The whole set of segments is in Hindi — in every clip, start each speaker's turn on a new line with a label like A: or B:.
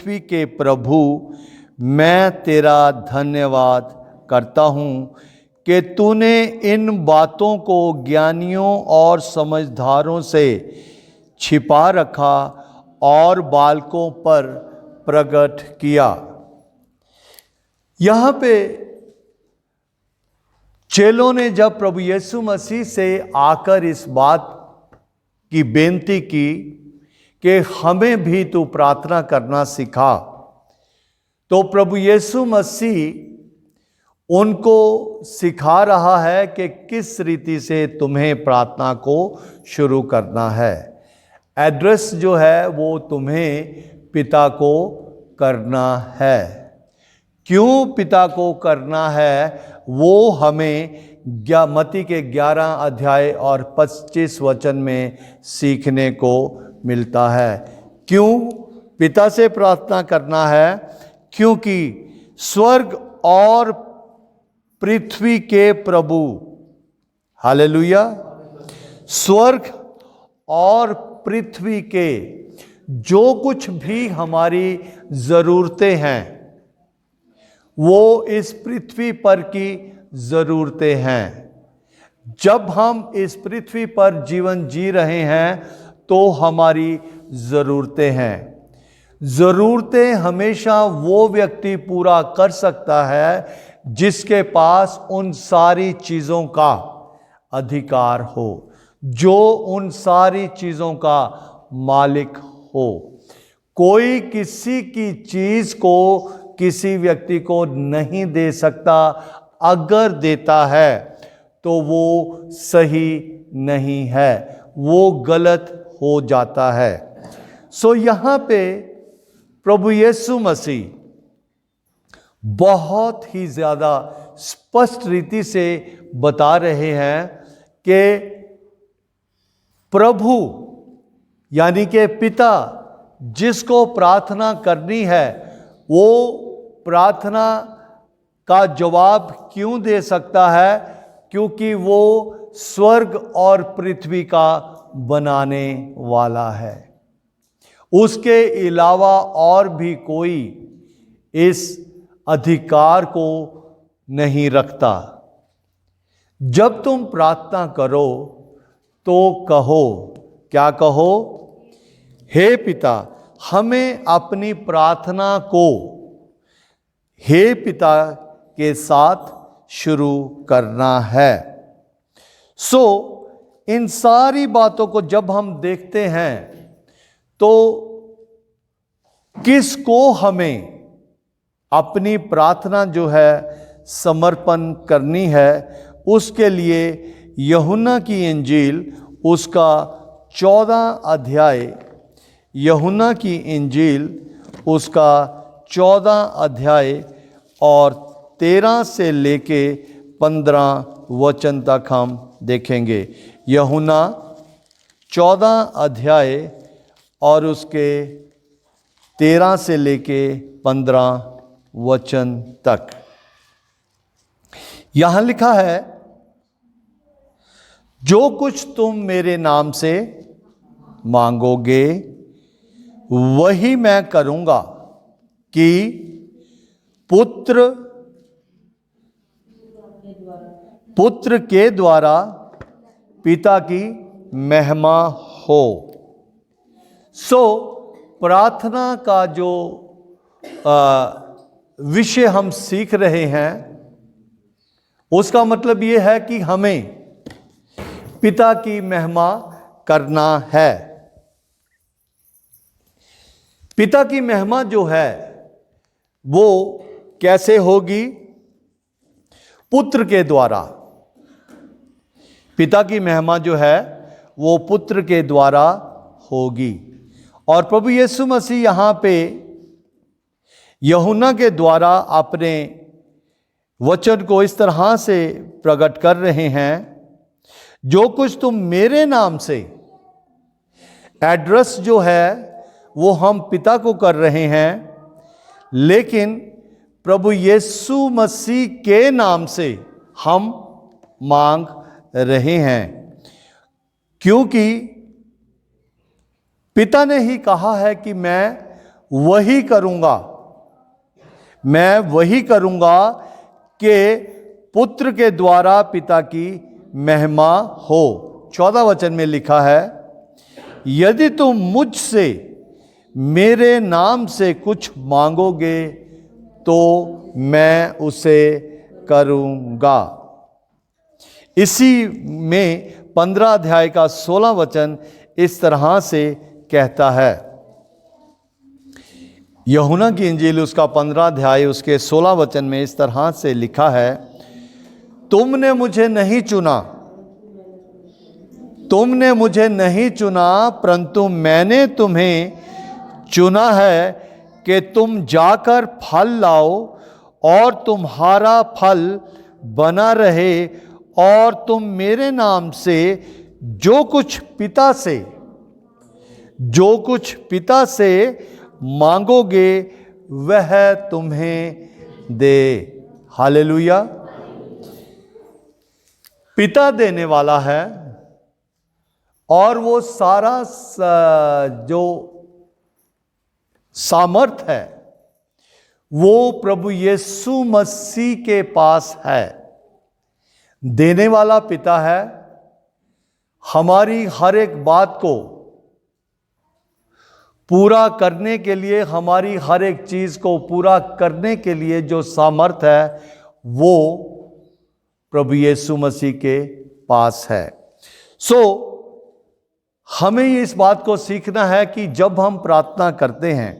A: पृथ्वी के प्रभु, मैं तेरा धन्यवाद करता हूँ कि तूने इन बातों को ज्ञानियों और समझदारों से छिपा रखा और बालकों पर प्रकट किया। यहाँ पे चेलों ने जब प्रभु यीशु मसीह से आकर इस बात की बेनती की कि हमें भी तू प्रार्थना करना सिखा, तो प्रभु यीशु मसीह उनको सिखा रहा है कि किस रीति से तुम्हें प्रार्थना को शुरू करना है। एड्रेस जो है वो तुम्हें पिता को करना है। क्यों पिता को करना है वो हमें मत्ती के 11 अध्याय और 25 वचन में सीखने को मिलता है। क्यों पिता से प्रार्थना करना है? क्योंकि स्वर्ग और पृथ्वी के प्रभु, हालेलुया, स्वर्ग और पृथ्वी के जो कुछ भी हमारी ज़रूरतें हैं वो इस पृथ्वी पर की ज़रूरतें हैं। जब हम इस पृथ्वी पर जीवन जी रहे हैं तो हमारी ज़रूरतें हैं। ज़रूरतें हमेशा वो व्यक्ति पूरा कर सकता है जिसके पास उन सारी चीज़ों का अधिकार हो, जो उन सारी चीज़ों का मालिक हो। कोई किसी की चीज़ को किसी व्यक्ति को नहीं दे सकता। अगर देता है तो वो सही नहीं है, वो गलत हो जाता है। सो यहाँ पे प्रभु यीशु मसीह बहुत ही ज़्यादा स्पष्ट रीति से बता रहे हैं कि प्रभु यानी कि पिता जिसको प्रार्थना करनी है वो प्रार्थना का जवाब क्यों दे सकता है? क्योंकि वो स्वर्ग और पृथ्वी का बनाने वाला है। उसके अलावा और भी कोई इस अधिकार को नहीं रखता। जब तुम प्रार्थना करो तो कहो, क्या कहो? हे पिता, हमें अपनी प्रार्थना को हे पिता के साथ शुरू करना है। सो इन सारी बातों को जब हम देखते हैं तो किसको हमें अपनी प्रार्थना जो है समर्पण करनी है? उसके लिए यूहन्ना की इंजील उसका 14 अध्याय, यूहन्ना की इंजील उसका 14 अध्याय और 13 से लेके 15 वचन तक हम देखेंगे। यूहन्ना 14 अध्याय और उसके 13 से लेके 15 वचन तक। यहां लिखा है, जो कुछ तुम मेरे नाम से मांगोगे वही मैं करूंगा कि पुत्र के द्वारा पिता की महिमा हो। सो प्रार्थना का जो विषय हम सीख रहे हैं उसका मतलब ये है कि हमें पिता की महिमा करना है। पिता की महिमा जो है वो कैसे होगी? पुत्र के द्वारा। पिता की महिमा जो है वो पुत्र के द्वारा होगी। और प्रभु यीशु मसीह यहाँ पे यूहन्ना के द्वारा अपने वचन को इस तरह से प्रकट कर रहे हैं, जो कुछ तुम मेरे नाम से, एड्रेस जो है वो हम पिता को कर रहे हैं, लेकिन प्रभु यीशु मसीह के नाम से हम मांग रहे हैं, क्योंकि पिता ने ही कहा है कि मैं वही करूंगा, मैं वही करूंगा कि पुत्र के द्वारा पिता की महिमा हो। 14 वचन में लिखा है, यदि तुम मुझसे मेरे नाम से कुछ मांगोगे तो मैं उसे करूंगा। इसी में 15 अध्याय का 16 वचन इस तरह से कहता है, यूहन्ना की इंजील उसका 15 अध्याय उसके 16 वचन में इस तरह से लिखा है, तुमने मुझे नहीं चुना, तुमने मुझे नहीं चुना, परंतु मैंने तुम्हें चुना है कि तुम जाकर फल लाओ और तुम्हारा फल बना रहे, और तुम मेरे नाम से जो कुछ पिता से मांगोगे वह तुम्हें दे। हालेलुया। पिता देने वाला है, और वो सारा जो सामर्थ है वो प्रभु यीशु मसीह के पास है। देने वाला पिता है, हमारी हर एक बात को पूरा करने के लिए, हमारी हर एक चीज को पूरा करने के लिए जो सामर्थ है वो प्रभु यीशु मसीह के पास है। हमें इस बात को सीखना है कि जब हम प्रार्थना करते हैं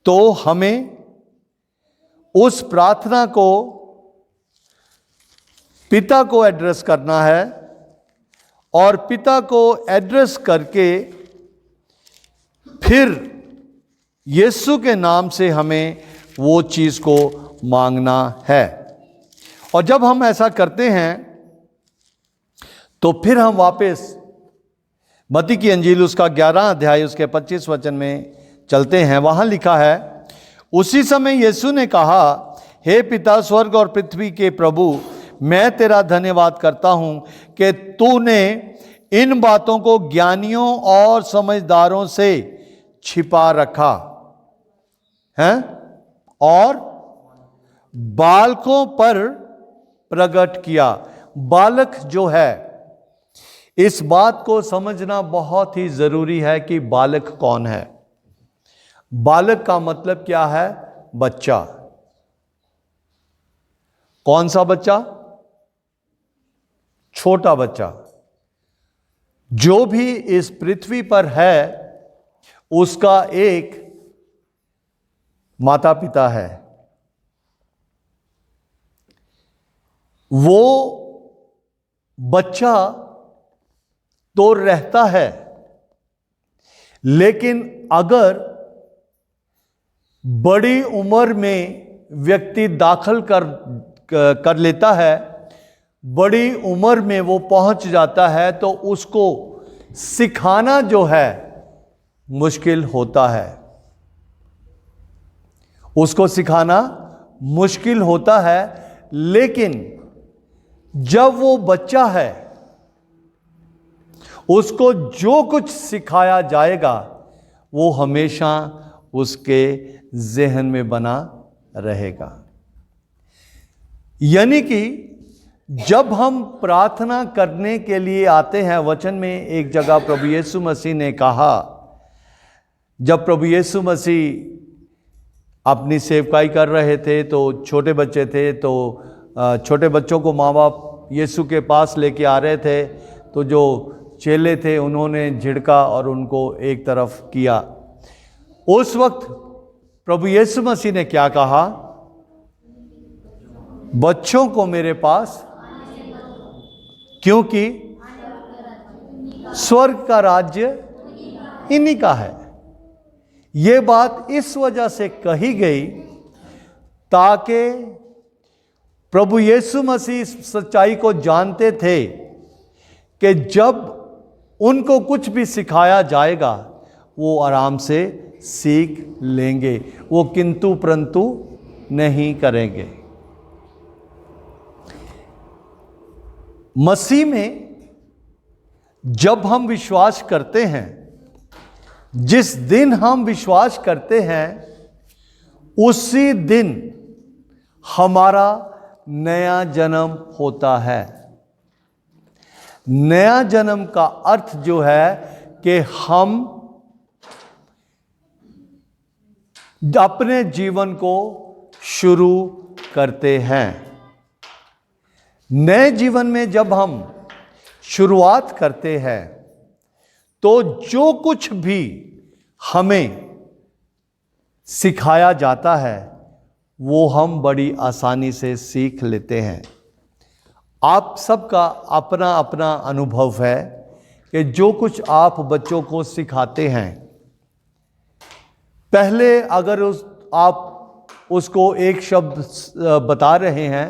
A: तो हमें उस प्रार्थना को पिता को एड्रेस करना है, और पिता को एड्रेस करके फिर यीशु के नाम से हमें वो चीज को मांगना है। और जब हम ऐसा करते हैं तो फिर हम वापस मत्ती की इंजील उसका 11 अध्याय उसके 25 वचन में चलते हैं। वहां लिखा है, उसी समय यीशु ने कहा, हे पिता स्वर्ग और पृथ्वी के प्रभु, मैं तेरा धन्यवाद करता हूं कि तूने इन बातों को ज्ञानियों और समझदारों से छिपा रखा है और बालकों पर प्रकट किया। बालक जो है, इस बात को समझना बहुत ही जरूरी है कि बालक कौन है। बालक का मतलब क्या है? बच्चा। कौन सा बच्चा? छोटा बच्चा। जो भी इस पृथ्वी पर है उसका एक माता पिता है। वो बच्चा तो रहता है, लेकिन अगर बड़ी उम्र में व्यक्ति दाखिल कर लेता है, बड़ी उम्र में वो पहुंच जाता है, तो उसको सिखाना जो है मुश्किल होता है। उसको सिखाना मुश्किल होता है, लेकिन जब वो बच्चा है उसको जो कुछ सिखाया जाएगा वो हमेशा उसके ज़हन में बना रहेगा। यानी कि जब हम प्रार्थना करने के लिए आते हैं, वचन में एक जगह प्रभु यीशु मसीह ने कहा, जब प्रभु यीशु मसीह अपनी सेवकाई कर रहे थे तो छोटे बच्चे थे, तो छोटे बच्चों को माँ बाप यीशु के पास लेके आ रहे थे, तो जो चेले थे उन्होंने झिड़का और उनको एक तरफ किया। उस वक्त प्रभु यीशु मसीह ने क्या कहा? बच्चों को मेरे पास, क्योंकि स्वर्ग का राज्य इन्हीं का है। ये बात इस वजह से कही गई ताकि प्रभु यीशु मसीह सच्चाई को जानते थे कि जब उनको कुछ भी सिखाया जाएगा वो आराम से सीख लेंगे, वो किंतु परंतु नहीं करेंगे। मसीह में जब हम विश्वास करते हैं जिस दिन हम विश्वास करते हैं उसी दिन हमारा नया जन्म होता है। नया जन्म का अर्थ जो है कि हम अपने जीवन को शुरू करते हैं। नए जीवन में जब हम शुरुआत करते हैं तो जो कुछ भी हमें सिखाया जाता है वो हम बड़ी आसानी से सीख लेते हैं। आप सबका अपना अपना अनुभव है कि जो कुछ आप बच्चों को सिखाते हैं, पहले अगर आप उसको एक शब्द बता रहे हैं,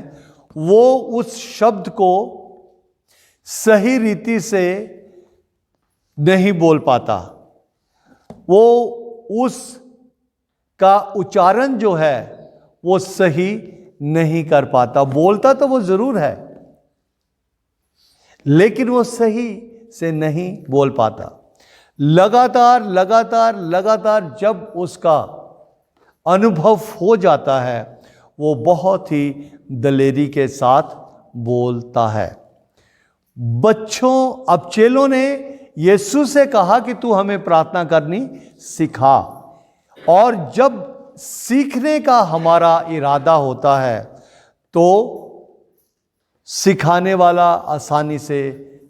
A: वो उस शब्द को सही रीति से नहीं बोल पाता, वो उसका उच्चारण जो है वो सही नहीं कर पाता। बोलता तो वो जरूर है लेकिन वो सही से नहीं बोल पाता। लगातार लगातार लगातार जब उसका अनुभव हो जाता है वो बहुत ही दलेरी के साथ बोलता है। बच्चों, अब चेलों ने यीशु से कहा कि तू हमें प्रार्थना करनी सिखा, और जब सीखने का हमारा इरादा होता है तो सिखाने वाला आसानी से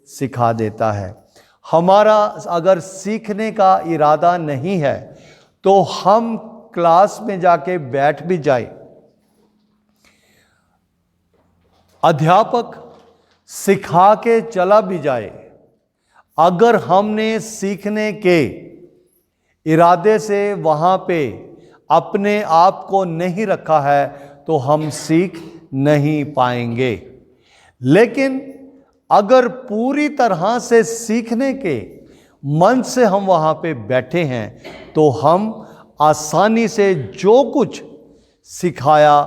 A: सिखा देता है। हमारा अगर सीखने का इरादा नहीं है तो हम क्लास में जाके बैठ भी जाए, अध्यापक सिखा के चला भी जाए, अगर हमने सीखने के इरादे से वहाँ पे अपने आप को नहीं रखा है तो हम सीख नहीं पाएंगे। लेकिन अगर पूरी तरह से सीखने के मन से हम वहाँ पे बैठे हैं तो हम आसानी से जो कुछ सिखाया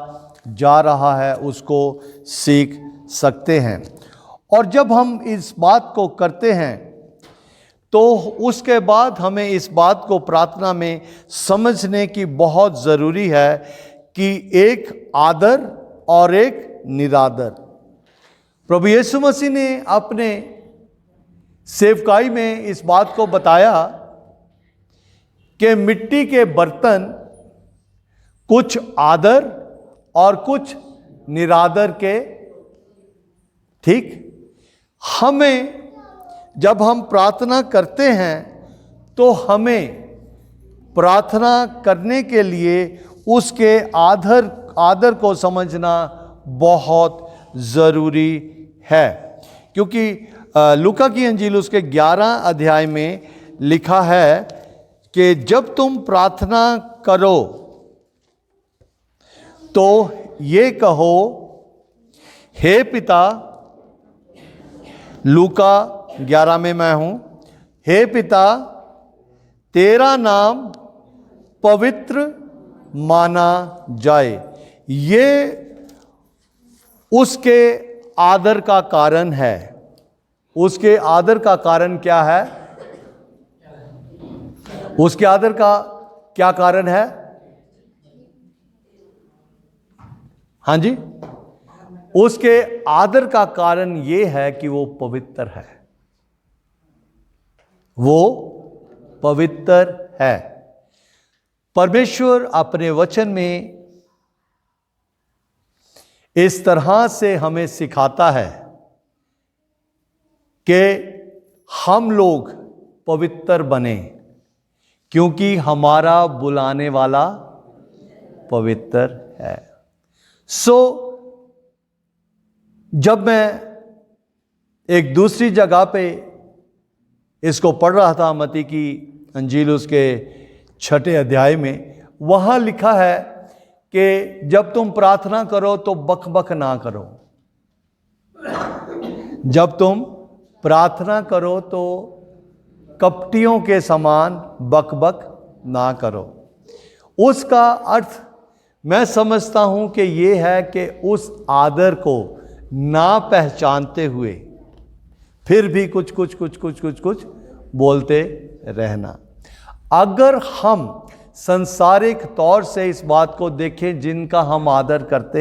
A: जा रहा है उसको सीख सकते हैं। और जब हम इस बात को करते हैं तो उसके बाद हमें इस बात को प्रार्थना में समझने की बहुत ज़रूरी है कि एक आदर और एक निरादर। प्रभु यीशु मसीह ने अपने सेवकाई में इस बात को बताया कि मिट्टी के बर्तन कुछ आदर और कुछ निरादर के, ठीक। हमें जब हम प्रार्थना करते हैं तो हमें प्रार्थना करने के लिए उसके आदर को समझना बहुत ज़रूरी है, क्योंकि लूका की अंजील उसके 11 अध्याय में लिखा है कि जब तुम प्रार्थना करो तो ये कहो, हे पिता, लूका 11 में मैं हूं, हे पिता, तेरा नाम पवित्र माना जाए। ये उसके आदर का कारण है। उसके आदर का कारण क्या है? उसके आदर का क्या कारण है? हाँ जी, उसके आदर का कारण यह है कि वो पवित्र है। वो पवित्र है। परमेश्वर अपने वचन में इस तरह से हमें सिखाता है कि हम लोग पवित्र बने, क्योंकि हमारा बुलाने वाला पवित्र है। जब मैं एक दूसरी जगह पे इसको पढ़ रहा था, मत्ती की अंजील उसके 6 अध्याय में, वहाँ लिखा है कि जब तुम प्रार्थना करो तो बकबक ना करो। जब तुम प्रार्थना करो तो कपटियों के समान बकबक ना करो। उसका अर्थ मैं समझता हूं कि ये है कि उस आदर को ना पहचानते हुए फिर भी कुछ बोलते रहना। अगर हम संसारिक तौर से इस बात को देखें, जिनका हम आदर करते